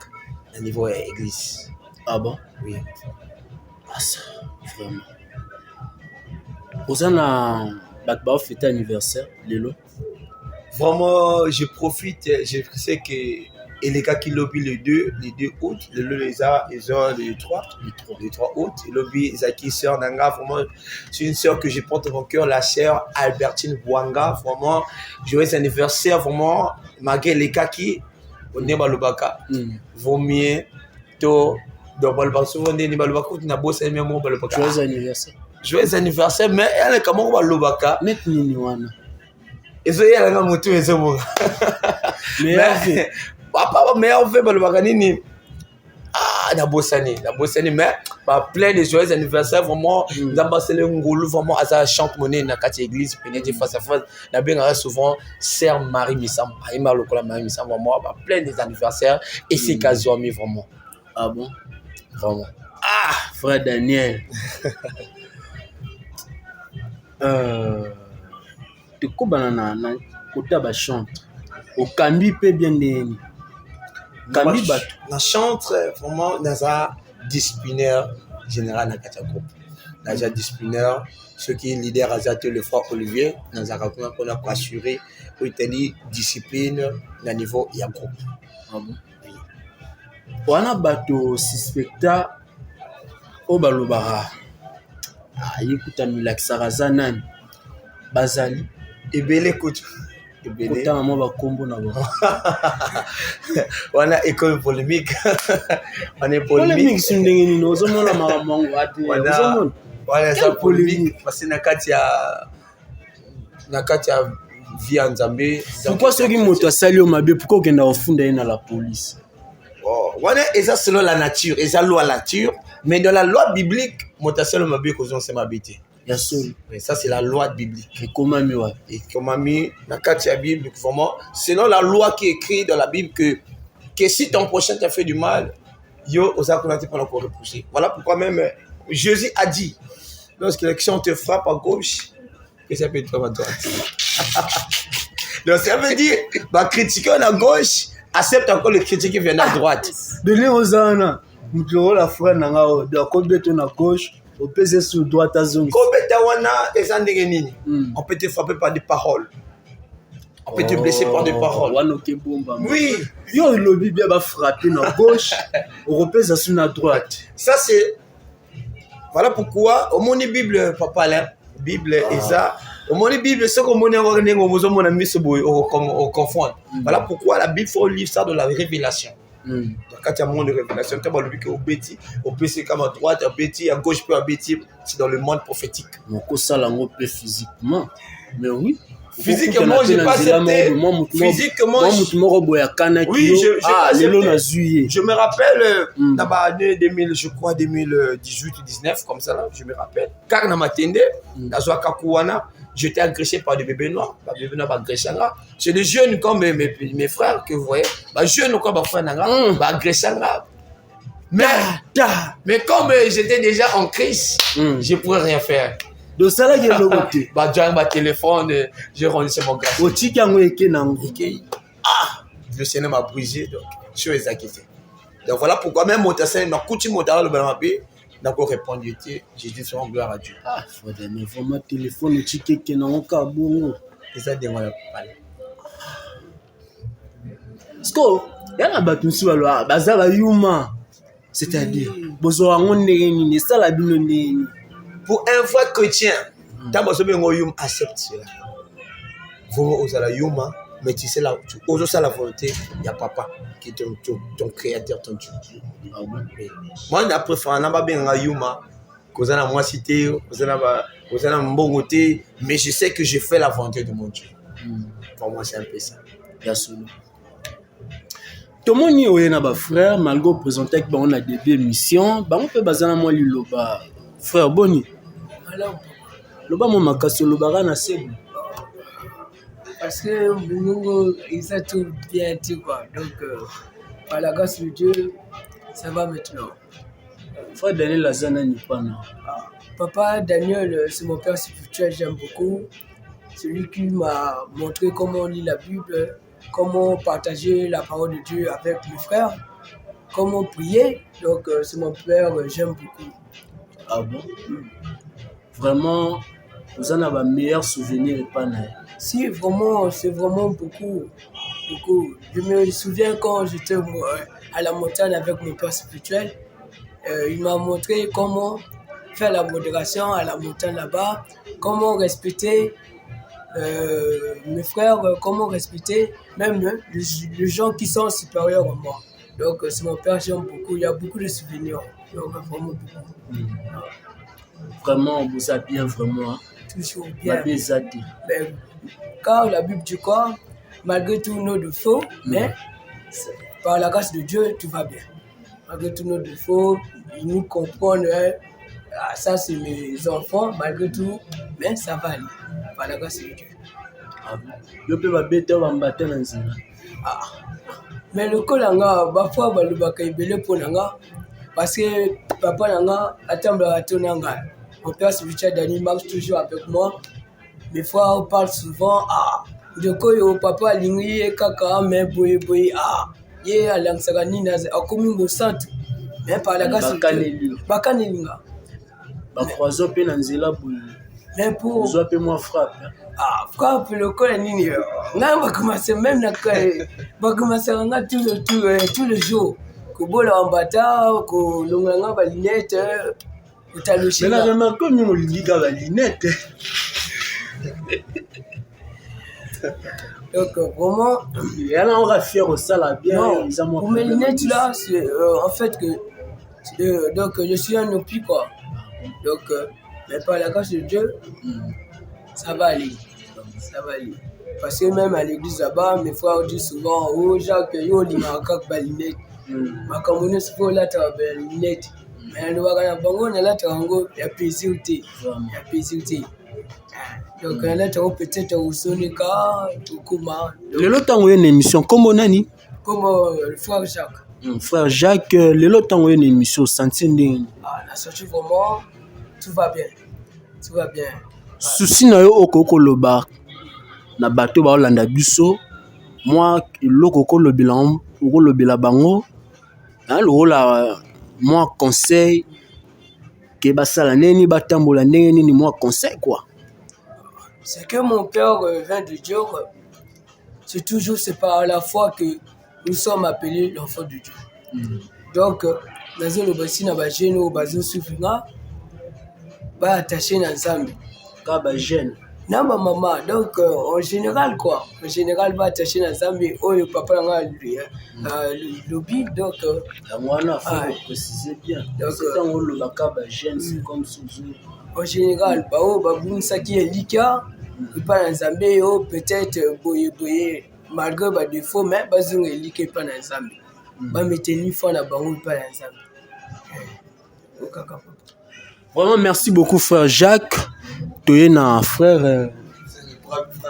au niveau de l'église. Ah bon? Oui. Ah ça, vraiment. Vous avez fêté anniversaire, Lélo? Vraiment, je profite, je sais que et les gars qui lobby les 2 août, les ont le 3 août, et lobby Zaki sœur Nanga, vraiment, c'est une sœur que je porte dans mon cœur, la sœur Albertine Bouanga, vraiment, joyeux anniversaire, vraiment, malgré les gars qui, on est balobaka, vaut mieux, to, donc balobaka, souvent, on est balobaka, on a bossé même mot balobaka. Joyeux anniversaire. Joyeux anniversaire, mais elle est comment balobaka? Net nini wana. Et ça y est, elle a monté les hommes. Mais papa, mais on fait balobaka nini? Ah, na bossani, mais plein de joyeux anniversaires, vraiment, d'ambassadeur Ngolo, vraiment, à sa chante monnaie dans la église, pénétrer face à face, n'a bien souvent, sœur Marie Missam, Aïma Lokola Marie Missam, vraiment, plein des anniversaires, et c'est Kazoami, vraiment. Ah bon? Vraiment. Ah, frère Daniel. Tu connais na côté ba chante. Au Kambi peut bien neni. Kambi bat. Na chante vraiment naza disciplinaire général na kata groupe. Naza disciplinaire ce qui est leader azate le frère Olivier naza kakuna pour assurer pour tenir discipline na niveau ya groupe. Ah bon? Wana bato suspecta obalobara. Ah yekuta milakisaka za nani? Bazali ebele kutu ebele kota mama bakombo na ba wana école polémique on est polémique sindenge ni nozo mona mamango ate wana sa polémique parce que na kati ya vie nzambe pourquoi ceux qui moto asali o mabe pourquoi okenda ofunda na la police wana eza selon la nature eza loi la nature mais dans la loi biblique moto asali o mabe kozon se mabité. Mais ça, c'est la loi biblique. Et comment mis dans la Bible, vraiment, selon la loi qui est écrite dans la Bible, que si ton prochain t'a fait du mal, yo, aux accountés pour encore repousser. Voilà pourquoi même Jésus a dit, lorsque l'élection te frappe à gauche, que ça peut être à droite. Donc ça veut dire, critiquer à gauche, accepte encore le critique qui vient à droite. De l'Irozana, nous la frère, de la côte à gauche. Au PC sur droite à zone. On peut te frapper par des paroles. On peut te blesser par des paroles. Oui. Yo, le Bible va frapper à gauche, au repose sur la droite. Ça, c'est. Voilà pourquoi, au monde Bible, papa, là, Bible, et ça. Au monde Bible, c'est comme on confond. Voilà pourquoi la Bible, il faut lire ça de la révélation. Quand il y a un monde de révélation, tu as vu au bêtis, au PC comme à droite, au bêtis, à gauche, puis à bêtis, c'est dans le monde prophétique. Donc, ça, là, on peut physiquement. Mais oui. Physiquement, je n'ai pas accepté. Physiquement, oui, je me rappelle, dans l'année 2000, je crois 2018 ou 19, comme ça, là, je me rappelle. Car dans ma tende, dans Zouakakouana, j'étais agressé par des bébés noirs. Les bébés noirs sont agressés. C'est des jeunes comme mes frères que vous voyez. Les jeunes comme mes frères sont agressés. Mais comme j'étais déjà en crise, je ne pouvais rien faire. Donc ça là, il y a le côté. Ma téléphone, j'ai rendu mon grâce. Au Tikango et Kenan. Le Seigneur m'a brisé, donc je suis exécuté. Donc voilà pourquoi même mon tessin m'a coûté mon talent le Benamapé. D'accord, répondre, j'ai dit vraiment gloire à Dieu. Ah, il faut donner vraiment téléphone au Tiké Kenan au Kabou. Et ça, dis-moi là. Sko, il y a un bâton sur la Bazava Yuma. C'est-à-dire, besoin de ça la bine. Pour un vrai chrétien, tant que tu acceptes cela. Vous osez la yuma, mais tu sais la volonté, il y a papa qui est ton créateur, ton Dieu. Moi, après, je n'ai bien la yuma, que vous avez moi cité, vous avez un bon côté, mais je sais que je fais la volonté de mon Dieu. Pour moi, c'est un peu ça. Bien sûr. Tout le monde est un frère, malgré présenter que on a des émissions, on peut baser dans moi l'Iloba. Frère Boni, Loba mon makasi Loba na sebu. Parce que nous, ils sont tout bien, quoi. Donc, par la grâce de Dieu, ça va maintenant. Frère Daniel Lazana n'est pas là. Papa Daniel, c'est mon père spirituel, j'aime beaucoup. C'est lui qui m'a montré comment on lit la Bible, comment partager la parole de Dieu avec mes frères, comment prier. Donc, c'est mon père, j'aime beaucoup. Ah bon? Vraiment, vous en avez un meilleur souvenir et pas naïf. Si, vraiment, c'est vraiment beaucoup. Je me souviens quand j'étais à la montagne avec mon père spirituel, il m'a montré comment faire la modération à la montagne là-bas, comment respecter mes frères, comment respecter même les gens qui sont supérieurs à moi. Donc, c'est mon père, j'aime beaucoup. Il y a beaucoup de souvenirs. Donc, vraiment beaucoup. Vraiment, on vous a bien, vraiment. Toujours bien. Mais, car la Bible dit quoi? Malgré tous nos défauts, mais par la grâce de Dieu, tout va bien. Malgré tous nos défauts, ils nous comprennent. Ça, c'est mes enfants, malgré tout, mais ça va aller. Par la grâce de Dieu. Je peux m'abattre en battant dans ce mais le colanga, parfois, le bakaïbele pour nanga, parce que papa nanga, attend la tonanga. Mon père spirituel Daniel marche toujours avec moi. Mes frères on parle souvent, de quoi yo papa lingi et kaka, mais boy, ye alangsagani naze, akomi mo santu. Mais par la grâce de Dieu, bakanelinga. Bakroiso pe nanzela boy. Mais pour. Vous appelez moi frappe. Frappe le col nini. Nga va commencer même na kale. Va commencer nga tout le jour. Ko bola en bata, ko longa ba lunette, ko taloshi. Mais là je marque nous on liga ba lunette. Donc vraiment, et là on va faire ça là bien. Non, pour mes lunettes là, c'est en fait que donc je suis un opi quoi. Donc mais par la grâce de Dieu, ça va aller. Ça va aller. Parce que même à l'église là-bas, mes frères disent souvent, oh Jacques, yo li makak ba lunette. Makamune sifo la ta ba lunette. Mais le waga na bango na la tango ya pécilité. Ya pécilité. Donc là tu peut-être au sonika, au kuma. Le lot tango une émission comme nani? Comme le frère Jacques. Frère Jacques, le lot tango une émission sentine. La sortie vraiment tout va bien. Tout va bien. Souci na yo okoko loba na bato ba olanda biso moi lokoko lobilam okolo lobela bango na lo la moi conseil que basala neni batambola ndenge nini moi conseil quoi. C'est que mon père vient de dire, c'est par la foi que nous sommes appelés l'enfant de Dieu. Donc, dans une obasi na bajene au bazo souffrant, ba attaché na Nzambe. Ka ba jeune. Na ma maman, donc en général quoi, en général ba attaché na Nzambe, oyo papa nga lobby donc Wana faut préciser bien. Donc c'est dans le ka ba jeune c'est comme sous en général bao babumisaki elika epa na Nzambe o peut-être boye malgré ba défaut mais bazonga elika epa na Nzambe. Ba meteli foi na bango epa na Nzambe. Vraiment merci beaucoup frère Jacques. Toyena frère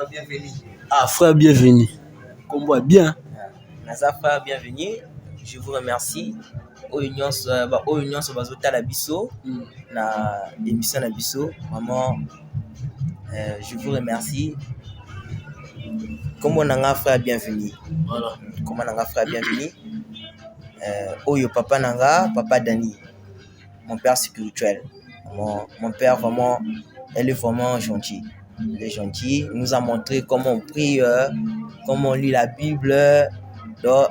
bienvenue. Ah frère bienvenue. Combo bien. Naza frère bienvenue. Je vous remercie. Union bazotala biso na émission na biso. Maman je vous remercie. Comment nanga frère bienvenue. Voilà. Comment nanga frère bienvenue. Oyo papa nanga, papa Dani. Mon père spirituel. Mon père vraiment, elle est vraiment gentil. Il est gentil. Il nous a montré comment on prie, comment on lit la Bible. Donc,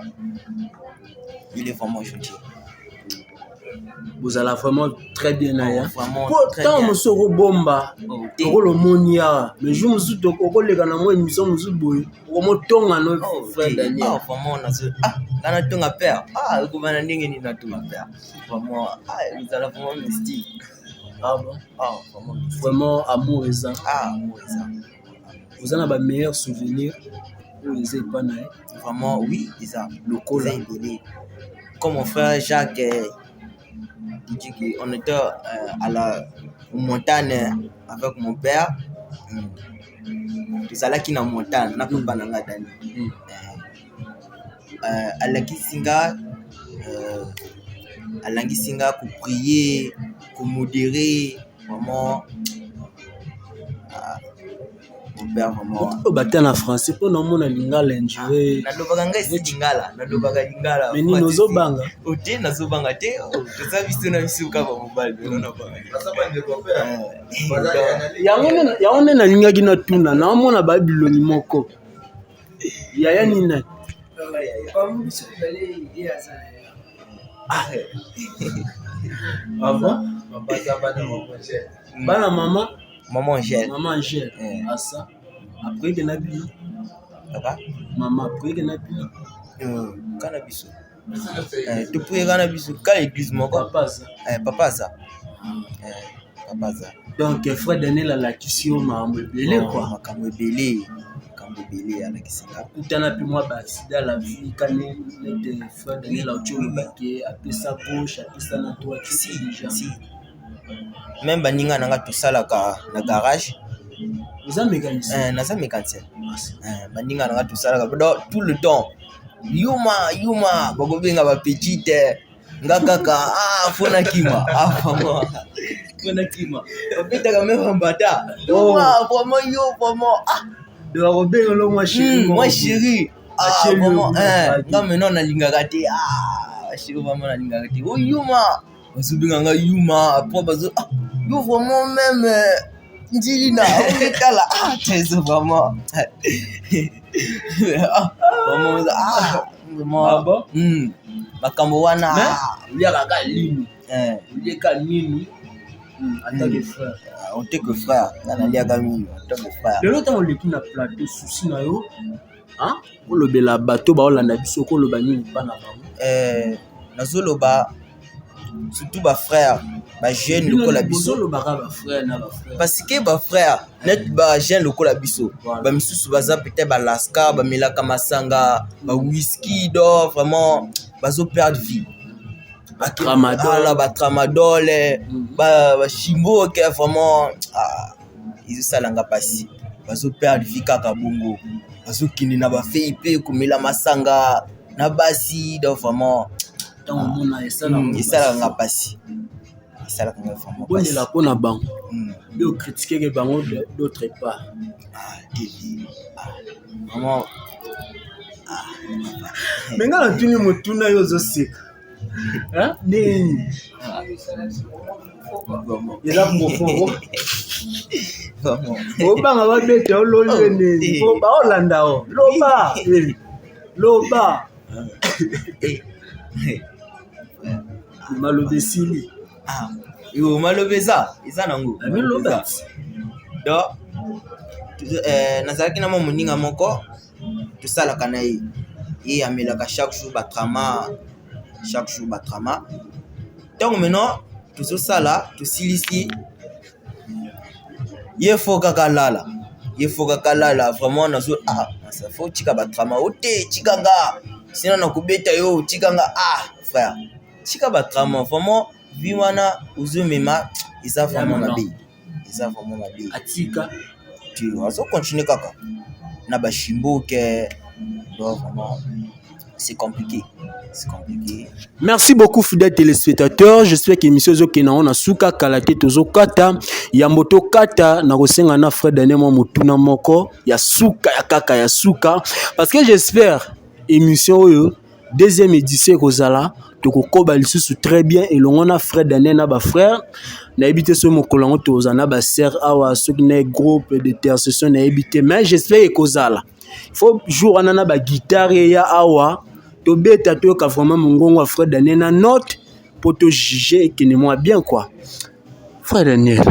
il est vraiment gentil. Vous allez vraiment très bien là. Vraiment très pourtant bien. monsieur Robomba le monia mais je me suis dit que les gars na moi émission musu boy comment tonga no frère Daniel. Ah vraiment na tonga père. Ah ko bana ndenge ni na tonga père. Vraiment vous allez vraiment mystique. Ah bon? Ah vraiment mystique. Vraiment amour et ça. Ah amour et ça. Vous avez un meilleur souvenir où les avez pas naé. Vraiment oui, ça. Le cola. Comme mon frère Jacques on était à la montagne avec mon père. Tout ça là qui est en montagne, n'a pas nanga dani. Alangi singa pour prier, pour modérer, vraiment. Mon père vraiment. Au batin en français pour non mon lingala injuré. Na lobanga isi lingala, na lobanga lingala. Mais ni nozo banga. Ote nazo banga te. To ça biso na biso ka ba mobile, na banga. Asa ba ndeko père. Yango na lingaki na tuna na mona ba biloni moko. Yaya nina. Avant bana maman Angèle. Maman Angèle. Asa. Après que na bino. Papa. Maman après que na bino. Cannabis. Tu peux cannabis ka église moko. Papa ça. Papa ça. Papa ça. Donc frère Daniel la kisio mambo belé quoi. Makambo belé. Belé à la kisinga. Utana pi moi ba accident la vie quand les frère Daniel la tcholo baké après sa gauche après ça na droite Si déjà. si. Même baninga nanga tout ça là na garage. Vous avez mécanicien. Naza mécanicien. Baninga nanga tout ça là tout le temps. Yuma bagobenga ba petite ngakaka fona kima vraiment. Fona kima. Opita quand même mbata. Yuma vraiment De la robin lo moi chérie. Moi chérie. Vraiment nga maintenant na lingaka te. Chérie vraiment na lingaka te. Oh yuma. Basubinga nga yuma après bazo yo vraiment même ndilina oketala c'est vraiment vraiment bon makambo wana uliaka ka lini uliaka nini en tant que frère en tant que frère na liaka mini en tant que frère le temps on le na plateau souci na yo hein on le bela bateau ba olanda biso ko lo banini pa na bango nazoloba surtout ba frère ba jeune lokola biso parce que ba frère net ba jeune lokola biso ba misusu baza peut-être ba laska ba melaka masanga ba whisky d'or vraiment bazo perdre vie ba tramadol ba chimbo que vraiment ils salanga pasi bazo perdre vie kaka bongo bazo kini na ba fei pe komela masanga na basi donc vraiment esalaka nga pasi esalaka nga vraiment pasi la pona bango yo critiquer bango d'autre part vraiment mais ngala tuni mutuna yo zo sika Hein? Nini? Il a profond. Obanga babete ololo nini? Oba Olanda o. Loba. Loba. Malobe sili. Yo malobeza eza nango. Ami loba. Donc nazalaki na moninga moko tosalaka na ye amelaka chaque jour batrama donc maintenant tozosala tosilisi ye fo kaka lala vraiment nazo ça faut tika batrama ote tikanga sina nakubeta yo tikanga frère tika batrama vraiment vi wana uzumema eza vraiment mabe atika tu vas continuer kaka na bashimbuke donc vraiment c'est compliqué. Merci beaucoup fidèles téléspectateurs. J'espère que l'émission Zokena on a suka kalate tozo kata ya moto kata na kosenga na frère Daniel motuna moko ya suka ya kaka ya suka parce que j'espère émission oyo deuxième édition kozala tokokoba lisusu très bien et l'on a frère Daniel na ba frère na habité ce mokolango tozana ba sœur awa soki na groupe d'intercession na habité mais j'espère que kozala il faut jour anana ba guitare ya awa to beta to ka vraiment mongongo frère Daniel na note pour te juger et que ne moi bien quoi frère Daniel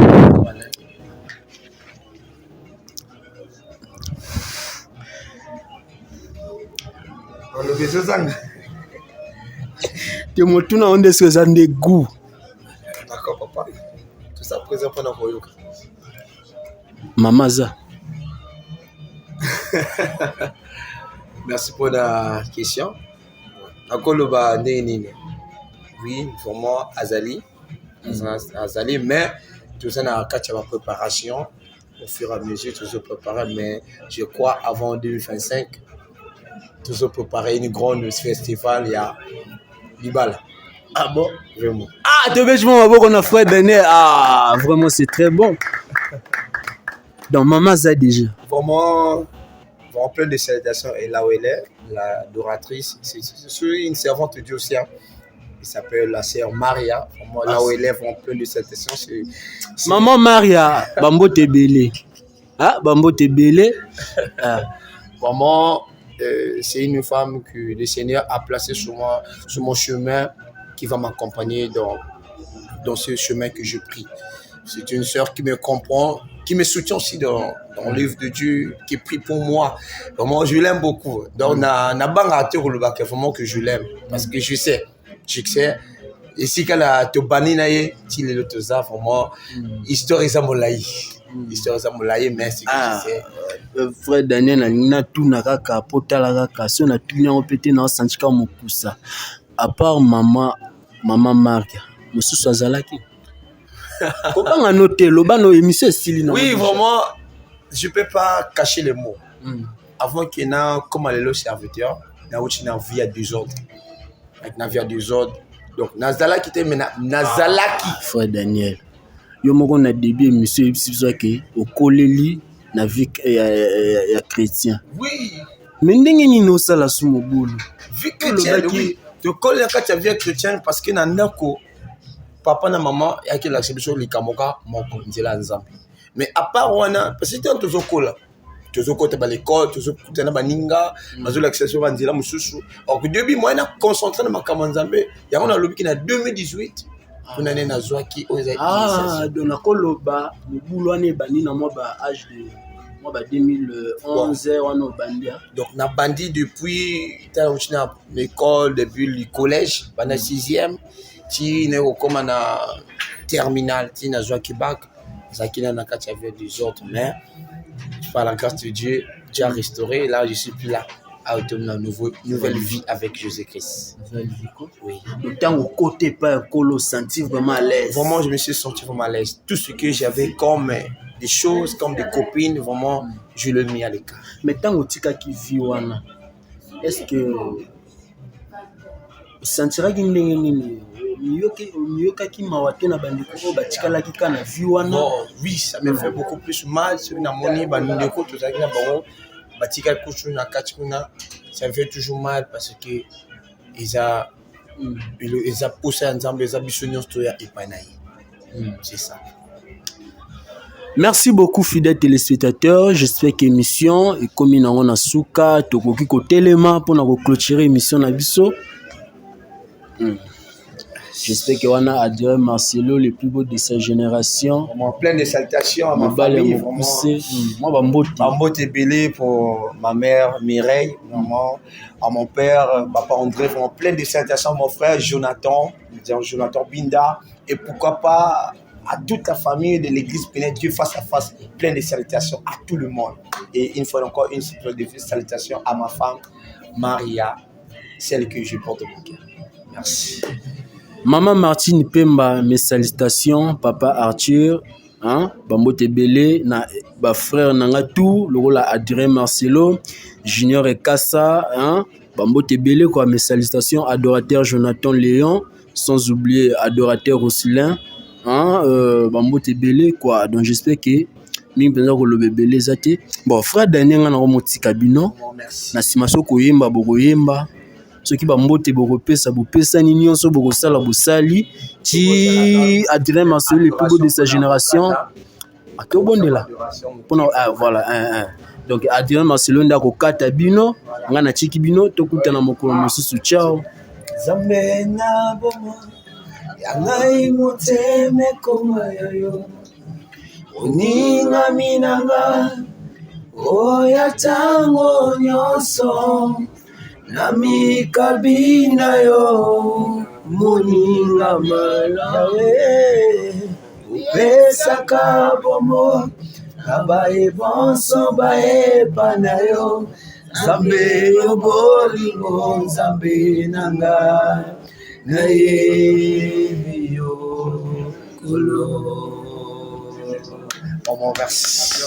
on le fait ça. te motuna onde ce ça de goût. D'accord papa. Tout ça présent pendant Koyoka. Mamaza. Merci pour la question. Nakoloba nini. Oui, vraiment Azali. Azali, mais tout ça n'a qu'à la préparation. Au fur et à mesure, tout se préparer. Mais je crois avant 2025, tout se préparer une grande festival. Il y a Libala. Ah bon? Vraiment. Ah, tu veux je m'en qu'on a frère Daniel. Ah, vraiment c'est très bon. Donc Mamaza déjà. Vraiment plein de salutations. Et là où elle est, l'adoratrice, c'est une servante de Dieu aussi. Hein. Il s'appelle la sœur Maria. Vraiment, là où elle est, vraiment plein de salutations. Maman Maria, Bambo Tebele. Ah, Bambo Tebele. Vraiment, c'est une femme que le Seigneur a placée sur mon chemin, qui va m'accompagner dans ce chemin que je prie. C'est une sœur qui me comprend, qui me soutient aussi dans le livre de Dieu, qui prie pour moi. Vraiment, je l'aime beaucoup. Donc, vraiment que je l'aime. Parce que je sais. Et si elle a te banni naie, tu le toza vraiment histoire ça molai. Histoire ça molai mais c'est que je sais. Frère Daniel na tout na kaka potala kaka so na tout nya opété na santika mokusa. À part maman Maria, mususu azalaki. Comment on note l'obano émission style. Oui, vraiment, je peux pas cacher les mots. Avant qu'il y ait comme le serviteur, il y a une vie à deux ordres. Avec vie à deux ordres. Donc, Nazalaki était maintenant Nazalaki. Frère Daniel, yo moko na début émission ibisibisa ke okoleli na vie ya chrétien. Oui. Mais ndenge ni no sala sumo bolo. Vie chrétienne, oui. Tu colles quand tu vie chrétienne parce que nanako papa na maman ya ki l'acception likamoka moko nzela nzambe. Mais à part wana parce que tu kola toujours côté à l'école, toujours côté na baninga, mazo l'accession banzela mususu. Alors que depuis moi na concentré na makamanzambe, ya on a lobi ki na 2018 pour nané na zwaki oza. Ah, donc na koloba mobulu ane bani na moi ba âge de moi ba 2011 wana bandia. Donc na bandi depuis ta na l'école depuis le collège, bana 6e, ti ne comme na terminal, ti na zwaki bac, zakina na katia avait des autres mais par la grâce de Dieu, Dieu a restauré et là je suis plus là à obtenir une nouvelle vie avec Jésus-Christ. Oui. Le temps au côté pas colo senti vraiment à l'aise. Vraiment je me suis senti vraiment à l'aise. Tout ce que j'avais comme des choses, comme des copines, vraiment je l'ai mis à l'écart. Mais tant au tika qui vit wana, est-ce que sentira ki ndenge nini? Miyoka ki mawate na bandeko ko batikala ki kana vit wana. Oui, ça me fait beaucoup plus mal sur na moni bandeko to zaki na bango batika kuchu na kati kuna, ça me fait toujours mal parce que ils a eza posa ya nzambe eza biso nyonso toya epai na ye. C'est ça. Merci beaucoup fidèles téléspectateurs. J'espère que l'émission est comme une on a souka tokoki ko telema pour na clôturer émission na biso. J'espère que on a adhéré Marcelo, le plus beau de sa génération. Plein de salutations à ma famille. Moi, Bambote Belé pour ma mère Mireille, maman, à mon père, papa André, vraiment plein de salutations à mon frère Jonathan Binda, et pourquoi pas à toute la famille de l'église Pénètre Dieu face à face, plein de salutations à tout le monde. Et une fois encore, une salutation à ma femme Maria, celle que je porte au cœur. Merci. Maman Martine Pemba, mes salutations. Papa Arthur, hein, Bambote Belé, na ba frère Nangatou, le rôle Adrien Marcelo, Junior et Kassa, hein, Bambote Belé, quoi, mes salutations. Adorateur Jonathan Léon, sans oublier adorateur Roselin, hein, Bambote Belé, quoi. Donc j'espère que mimi penza ko lobe Belé zate. Bon, frère Daniel nga na moti kabino, na simaso ko yemba boko yemba. Ce qui va monter bopesa ni nyonso bokosala bosali ti Adrien Marcelo le plus beau de sa génération akobondela pona voilà donc Adrien Marcelo ndako kata bino nga na chiki bino tokutana mokolo mosusu ciao Zambe na bomo ya ngai moteme koma yo oninga minanga oya tango nyonso Nami kabina yo muninga malawe upesa kabomo kabae bonso bae panayo Zambe yo bolingo Zambe nanga na yo kolo. Bon, merci.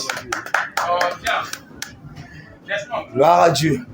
Gloire à Dieu.